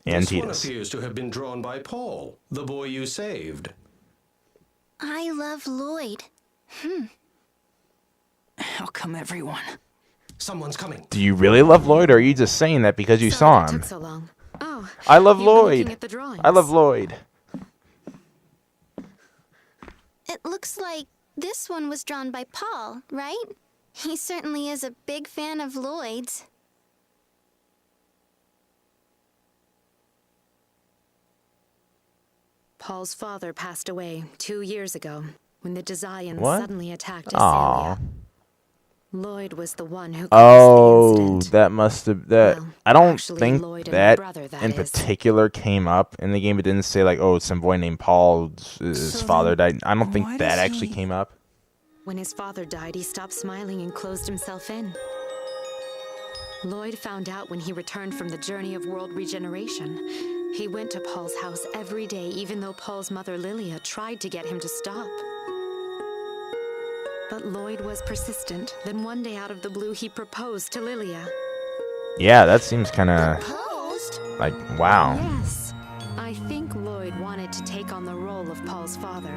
And This one Titus. appears to have been drawn by Paul, the boy you saved. I love Lloyd. How come everyone? Someone's coming. Do you really love Lloyd, or are you just saying that because you Sorry saw that him? took so long. Oh, I love you've been Lloyd. looking at the drawings. I love Lloyd. It looks like this one was drawn by Paul, right? He certainly is a big fan of Lloyd's. Paul's father passed away 2 years ago when the Desians What? suddenly attacked Aww. Azalia. Lloyd was the one who caused the Oh, incident. that must have that. Well, I don't actually, think Lloyd and that my brother, that in is. particular came up in the game. It didn't say like, oh, some boy named Paul, his So father then died. I don't think why that does actually he- came up. When his father died, he stopped smiling and closed himself in. Lloyd found out when he returned from the journey of world regeneration. He went to Paul's house every day, even though Paul's mother Lilia tried to get him to stop. But Lloyd was persistent. Then one day out of the blue, he proposed to Lilia. Yeah, that seems kind of Proposed? like wow. Yes. I think Lloyd wanted to take on the role of Paul's father,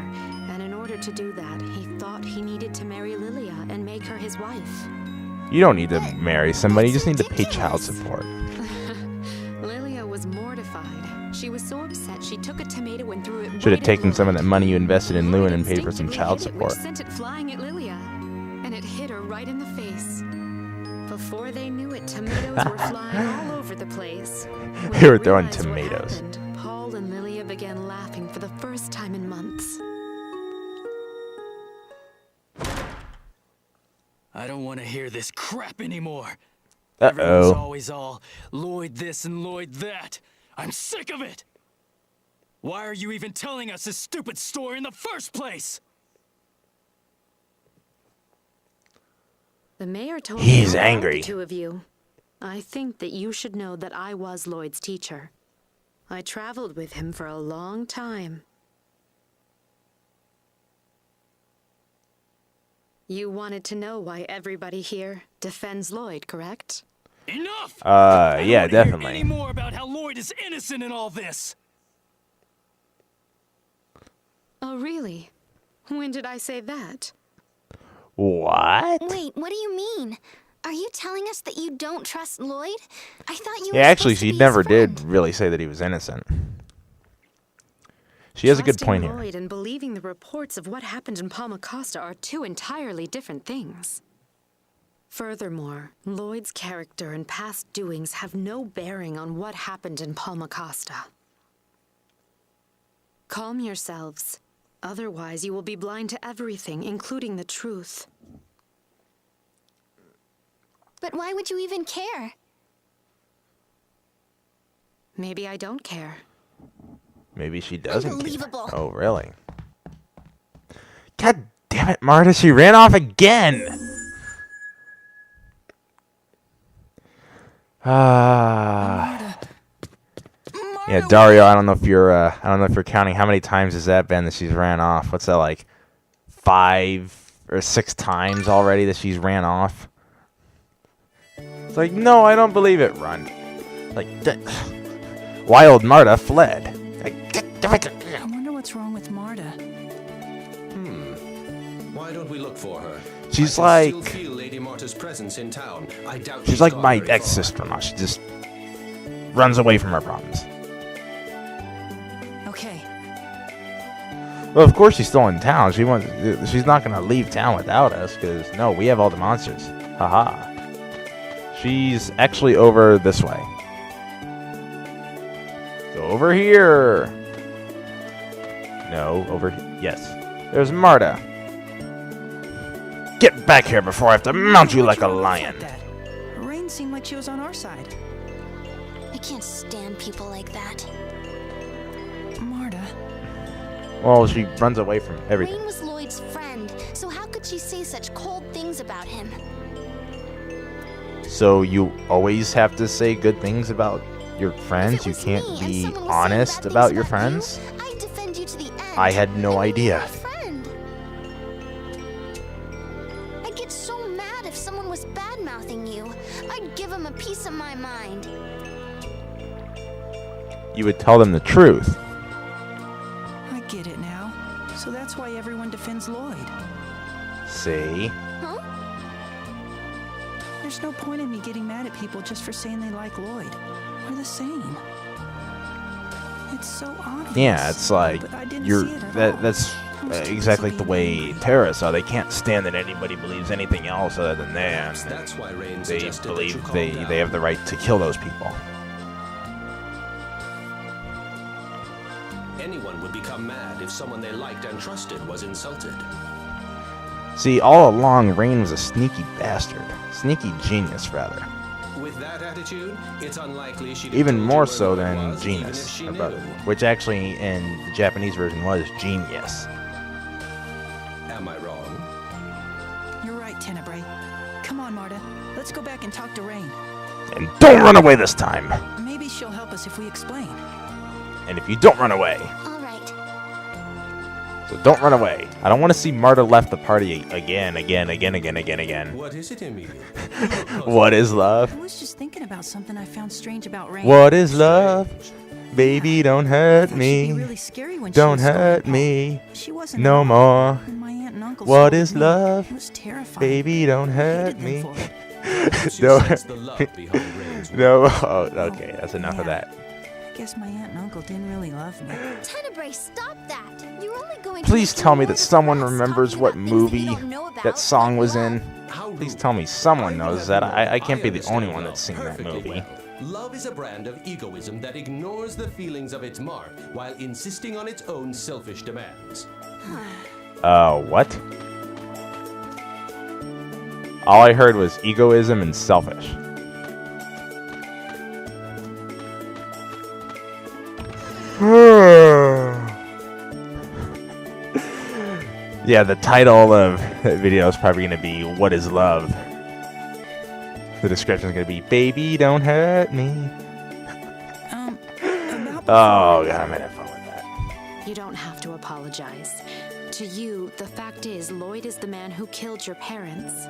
and in order to do that, he thought he needed to marry Lilia and make her his wife. You don't need to marry somebody. You just need to pay child support. Lilia was mortified. She was so upset she took a tomato and threw it. Should have right at taken some of Lloyd. that money you invested in Lewin Lloyd and paid for some instinctively child hit it, support. which sent it flying at Lilia, and it hit her right in the face. Before they knew it, tomatoes were flying all over the place. When They were throwing realized what tomatoes. happened, Paul and Lilia began laughing for the first time in months. I don't want to hear this crap anymore. Everyone's Uh-oh. always all Lloyd this and Lloyd that. I'm sick of it. Why are you even telling us this stupid story in the first place? The mayor told He's me all about angry. the two of you. I think that you should know that I was Lloyd's teacher. I traveled with him for a long time. You wanted to know why everybody here defends Lloyd, correct? Enough! I don't Yeah, wanna hear definitely. any more about how Lloyd is innocent in all this. Oh, really? When did I say that? What? Wait, what do you mean? Are you telling us that you don't trust Lloyd? I thought you were Yeah, actually, supposed to she be his never did friend. really say that he was innocent. She has a good point Trusting here. Lloyd and believing the reports of what happened in Palmacosta are two entirely different things. Furthermore, Lloyd's character and past doings have no bearing on what happened in Palmacosta. Calm yourselves. Otherwise, you will be blind to everything, including the truth. But why would you even care? Maybe I don't care. Maybe she doesn't care. Unbelievable. Oh, really? God damn it, Marta. She ran off again. Ah. Yeah, Dario. I don't know if you're counting. How many times has that been that she's ran off? What's that, like 5 or 6 times already that she's ran off? It's like, no, I don't believe it. Run. Like, wild Marta fled. Like, I wonder what's wrong with Marta. Why don't we look for her? She's I can like- still feel Lady Marta's presence in town. I doubt she's like gone my very far. ex-sister-in-law. She just runs away from her problems. Okay, Well, of course she's still in town. She's not gonna leave town without us, because no, we have all the monsters. Haha. She's actually over this way. Go over here. No, over here. Yes. There's Marta. Get back here before I have to mount you like a lion. that. Rain seemed like she was on our side. I can't stand people like that. Marta, Well, she runs away from everything. Rain was Lloyd's friend, so how could she say such cold things about him? So you always have to say good things about your friends? If it You was can't me and be someone was saying honest bad about things your about friends? you, I'd defend you to the end. I had no and you'd be idea. my friend. I'd get so mad if someone was bad-mouthing you. I'd give him a piece of my mind. you would tell them the truth. I get it now. So that's why everyone defends Lloyd. See? Huh? There's no point in me getting mad at people just for saying they like Lloyd. We're the same. It's so obvious. Yeah, it's like But I didn't you're see it at all. that's I was too exactly busy the being way angry. terrorists are. They can't stand that anybody believes anything else other than them. Perhaps that's why Rain They suggested that believe you calm they down. have the right to kill those people. Anyone would become mad if someone they liked and trusted was insulted. See, all along, Rain was a sneaky bastard. Sneaky genius, rather. With that attitude, it's unlikely she'd have Even told more you so where Lloyd than was, even if Genius, she her knew. brother. Which actually, in the Japanese version, was Genius. Am I wrong? You're right, Tenebrae. Come on, Marta. Let's go back and talk to Rain. And don't run away this time! Maybe she'll help us if we explain. And if you don't run away, All right. so don't run away. I don't want to see Marta left the party again. What is it, Emil? What is love? I was just thinking about something I found strange about Rain. What is love? Baby, don't I hurt thought she'd be me. really scary when Don't she was hurt scolding me. Paul. She wasn't No at all. more. When my aunt and uncle What scolded is me, love? It was terrifying. Baby, don't I hurt hated them me. for it. Perhaps you No. sense the love behind Rain's No. words. Oh, okay, that's enough of Yeah. that. Guess my aunt and uncle didn't really love me. Tenebrae, stop that. You're only going to Please make tell me more that someone depressed remembers talking what about things that movie you don't know about, that song like was love. in. How Please rude. tell me someone I knows have that. no- I can't be the understand only one love that's seen that perfectly movie. well. Love is a brand of egoism that ignores the feelings of its mark while insisting on its own selfish demands. What? All I heard was egoism and selfish. Yeah, the title of that video is probably going to be "What is Love?" The description is going to be "Baby, don't hurt me." About Oh god, I'm having fun with that. You don't have to apologize. To you, the fact is, Lloyd is the man who killed your parents.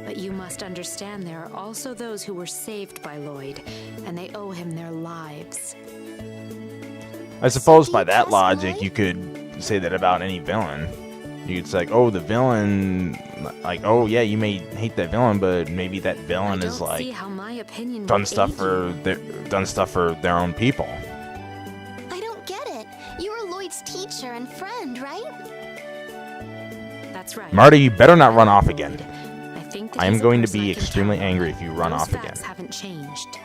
But you must understand there are also those who were saved by Lloyd, and they owe him their lives. I suppose do by you that trust logic, Lloyd? you could say that about any villain. You could say, like, oh, the villain, like, oh yeah, you may hate that villain, but maybe that I villain don't is see like how my opinion done would stuff aid for you. their own people. I don't get it. You were Lloyd's teacher and friend, right? That's right. Marta, you better not run off again. I think that I am he's a going to person be I can extremely count on. angry if you run Those off again. facts haven't changed.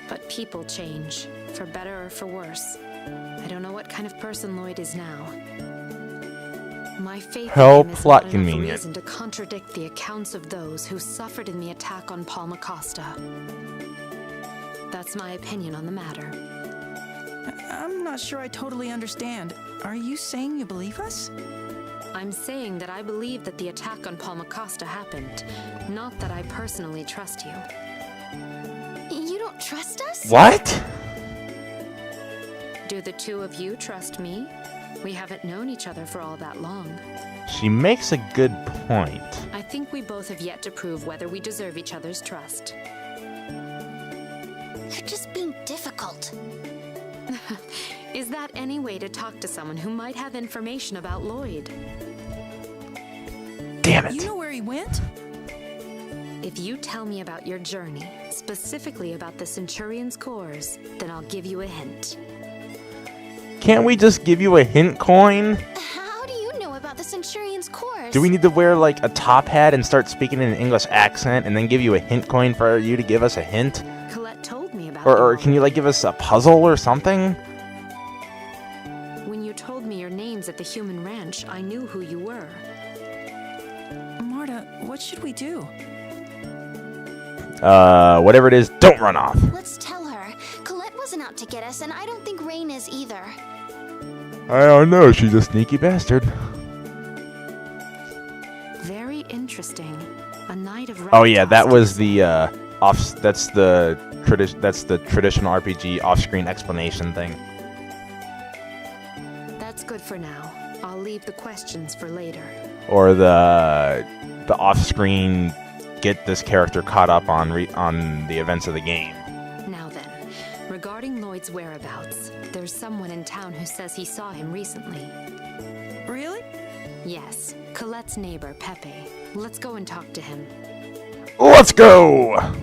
But people change, for better or for worse. I don't know what kind of person Lloyd is now. My faith How in him is plot not enough convenient. reason to contradict the accounts of those who suffered in the attack on Paul Acosta. That's my opinion on the matter. I'm not sure I totally understand. Are you saying you believe us? I'm saying that I believe that the attack on Paul Acosta happened, not that I personally trust you. You don't trust us? What? Do the two of you trust me? We haven't known each other for all that long. She makes a good point. I think we both have yet to prove whether we deserve each other's trust. You're just being difficult. Is that any way to talk to someone who might have information about Lloyd? Damn You it. know where he went? If you tell me about your journey, specifically about the Centurion's cores, then I'll give you a hint. Can't we just give you a hint coin? How do you know about the Centurion's course? Do we need to wear like a top hat and start speaking in an English accent and then give you a hint coin for you to give us a hint? Colette told me about Or you can you like give us a puzzle or something? When you told me your names at the human ranch, I knew who you were. Marta, what should we do? Whatever it is, don't run off. Let's tell her. Colette wasn't out to get us, and I don't think Rain is either. I don't know, she's a sneaky bastard. Very interesting. A night of Oh yeah, that raptors. was the that's the traditional RPG off-screen explanation thing. That's good for now. I'll leave the questions for later. Or the off-screen get this character caught up on the events of the game. Now then, Regarding Lloyd's whereabouts, there's someone in town who says he saw him recently. Really? Yes, Colette's neighbor, Pepe. Let's go and talk to him. Let's go!